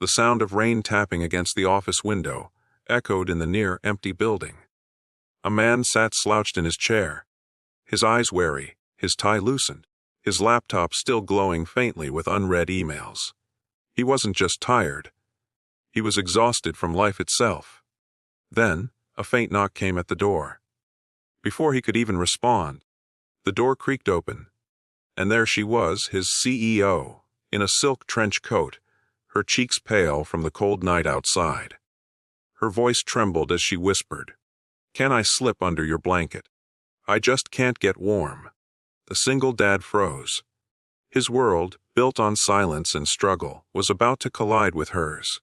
The sound of rain tapping against the office window echoed in the near empty building. A man sat slouched in his chair, his eyes wary, his tie loosened, his laptop still glowing faintly with unread emails. He wasn't just tired. He was exhausted from life itself. Then, a faint knock came at the door. Before he could even respond, the door creaked open, and there she was, his CEO, in a silk trench coat, her cheeks pale from the cold night outside. Her voice trembled as she whispered, "Can I slip under your blanket? I just can't get warm." The single dad froze. His world, built on silence and struggle, was about to collide with hers.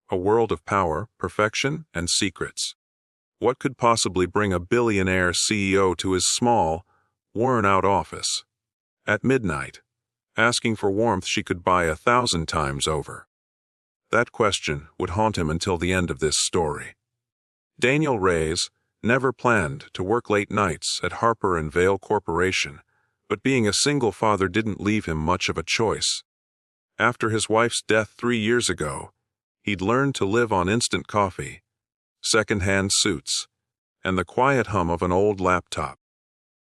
A world of power, perfection, and secrets. What could possibly bring a billionaire CEO to his small, worn-out office at midnight, asking for warmth she could buy 1,000 times over? That question would haunt him until the end of this story. Daniel Reyes never planned to work late nights at Harper & Vale Corporation, but being a single father didn't leave him much of a choice. After his wife's death 3 years ago, he'd learned to live on instant coffee, second-hand suits, and the quiet hum of an old laptop.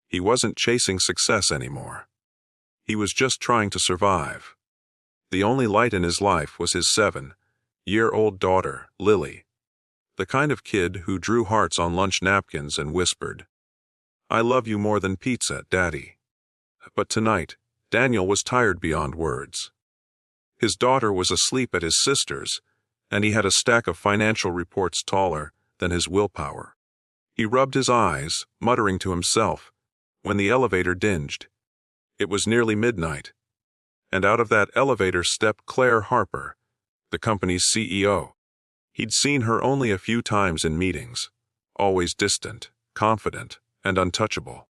He wasn't chasing success anymore. He was just trying to survive. The only light in his life was his 7-year-old daughter, Lily, the kind of kid who drew hearts on lunch napkins and whispered, "I love you more than pizza, Daddy." But tonight, Daniel was tired beyond words. His daughter was asleep at his sister's, and he had a stack of financial reports taller than his willpower. He rubbed his eyes, muttering to himself, when the elevator dinged. It was nearly midnight, and out of that elevator stepped Claire Harper, the company's CEO. He'd seen her only a few times in meetings, always distant, confident, and untouchable.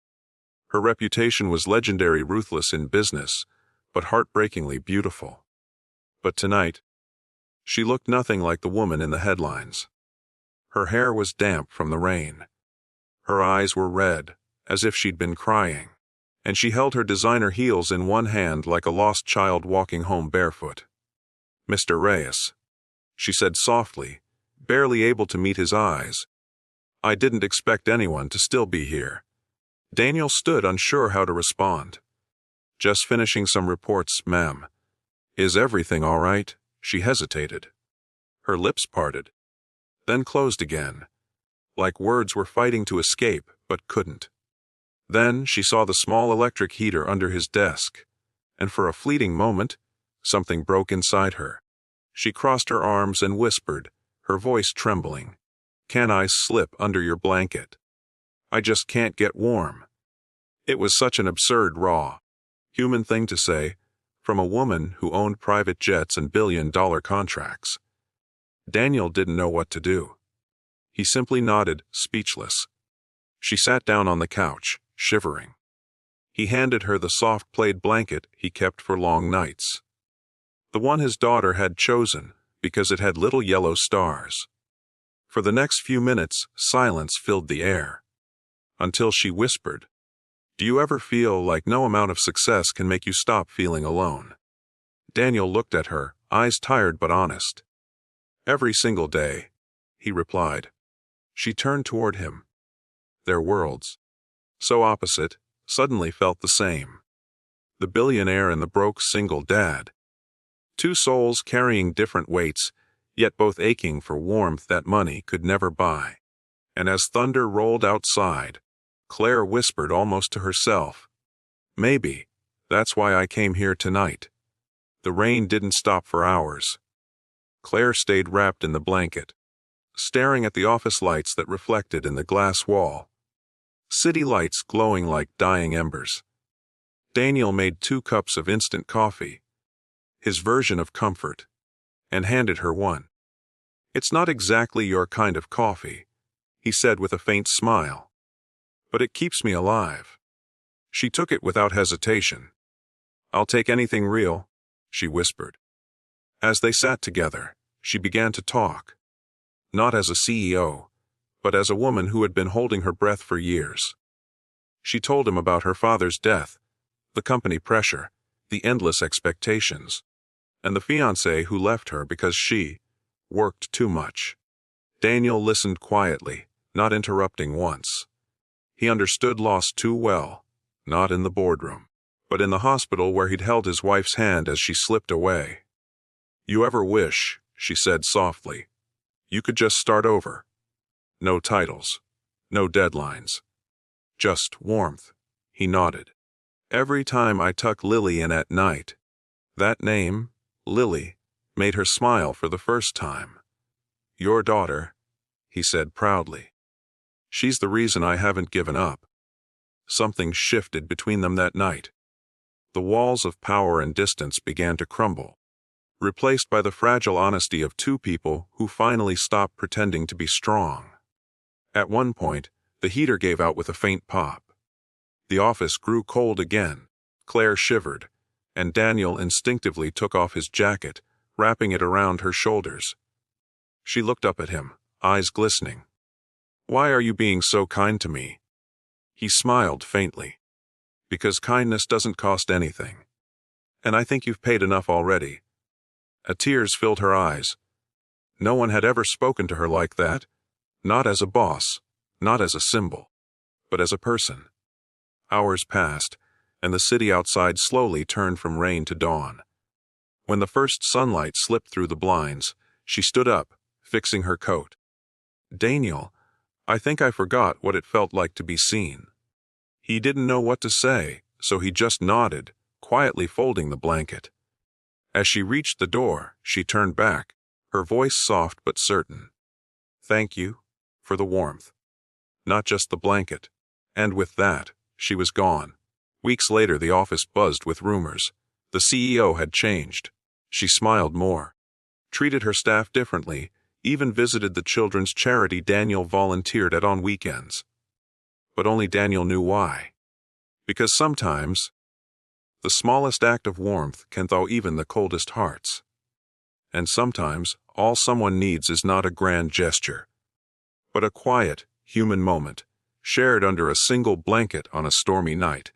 Her reputation was legendary, ruthless in business, but heartbreakingly beautiful. But tonight, she looked nothing like the woman in the headlines. Her hair was damp from the rain. Her eyes were red, as if she'd been crying, and she held her designer heels in one hand like a lost child walking home barefoot. "Mr. Reyes," she said softly, barely able to meet his eyes. "I didn't expect anyone to still be here." Daniel stood unsure how to respond. "Just finishing some reports, ma'am." "Is everything all right?" She hesitated. Her lips parted, then closed again, like words were fighting to escape but couldn't. Then she saw the small electric heater under his desk, and for a fleeting moment, something broke inside her. She crossed her arms and whispered, her voice trembling, "Can I slip under your blanket? I just can't get warm." It was such an absurd, raw, human thing to say, from a woman who owned private jets and billion-dollar contracts. Daniel didn't know what to do. He simply nodded, speechless. She sat down on the couch, shivering. He handed her the soft plaid blanket he kept for long nights. The one his daughter had chosen because it had little yellow stars. For the next few minutes, silence filled the air. Until she whispered, "Do you ever feel like no amount of success can make you stop feeling alone?" Daniel looked at her, eyes tired but honest. "Every single day," he replied. She turned toward him. Their worlds, so opposite, suddenly felt the same. The billionaire and the broke single dad. Two souls carrying different weights, yet both aching for warmth that money could never buy. And as thunder rolled outside, Claire whispered almost to herself, "Maybe that's why I came here tonight." The rain didn't stop for hours. Claire stayed wrapped in the blanket, staring at the office lights that reflected in the glass wall. City lights glowing like dying embers. Daniel made 2 cups of instant coffee, his version of comfort, and handed her one. "It's not exactly your kind of coffee," he said with a faint smile, "but it keeps me alive." She took it without hesitation. "I'll take anything real," she whispered. As they sat together, she began to talk. Not as a CEO, but as a woman who had been holding her breath for years. She told him about her father's death, the company pressure, the endless expectations. and the fiancé who left her because she worked too much. Daniel listened quietly, not interrupting once. He understood loss too well, not in the boardroom, but in the hospital where he'd held his wife's hand as she slipped away. "You ever wish," she said softly, "you could just start over? No titles, no deadlines. Just warmth." He nodded. "Every time I tuck Lily in at night." That name, Lily, made her smile for the first time. "Your daughter," he said proudly. "She's the reason I haven't given up." Something shifted between them that night. The walls of power and distance began to crumble, replaced by the fragile honesty of two people who finally stopped pretending to be strong. At one point, the heater gave out with a faint pop. The office grew cold again. Claire shivered, and Daniel instinctively took off his jacket, wrapping it around her shoulders. She looked up at him, eyes glistening. "Why are you being so kind to me?" He smiled faintly. "Because kindness doesn't cost anything. And I think you've paid enough already." Tears filled her eyes. No one had ever spoken to her like that. Not as a boss, not as a symbol, but as a person. Hours passed, and the city outside slowly turned from rain to dawn. When the first sunlight slipped through the blinds, she stood up, fixing her coat. "Daniel, I think I forgot what it felt like to be seen." He didn't know what to say, so he just nodded, quietly folding the blanket. As she reached the door, she turned back, her voice soft but certain. "Thank you for the warmth. Not just the blanket." And with that, she was gone. Weeks later, the office buzzed with rumors. The CEO had changed. She smiled more, treated her staff differently, even visited the children's charity Daniel volunteered at on weekends. But only Daniel knew why. Because sometimes, the smallest act of warmth can thaw even the coldest hearts. And sometimes, all someone needs is not a grand gesture, but a quiet, human moment, shared under a single blanket on a stormy night.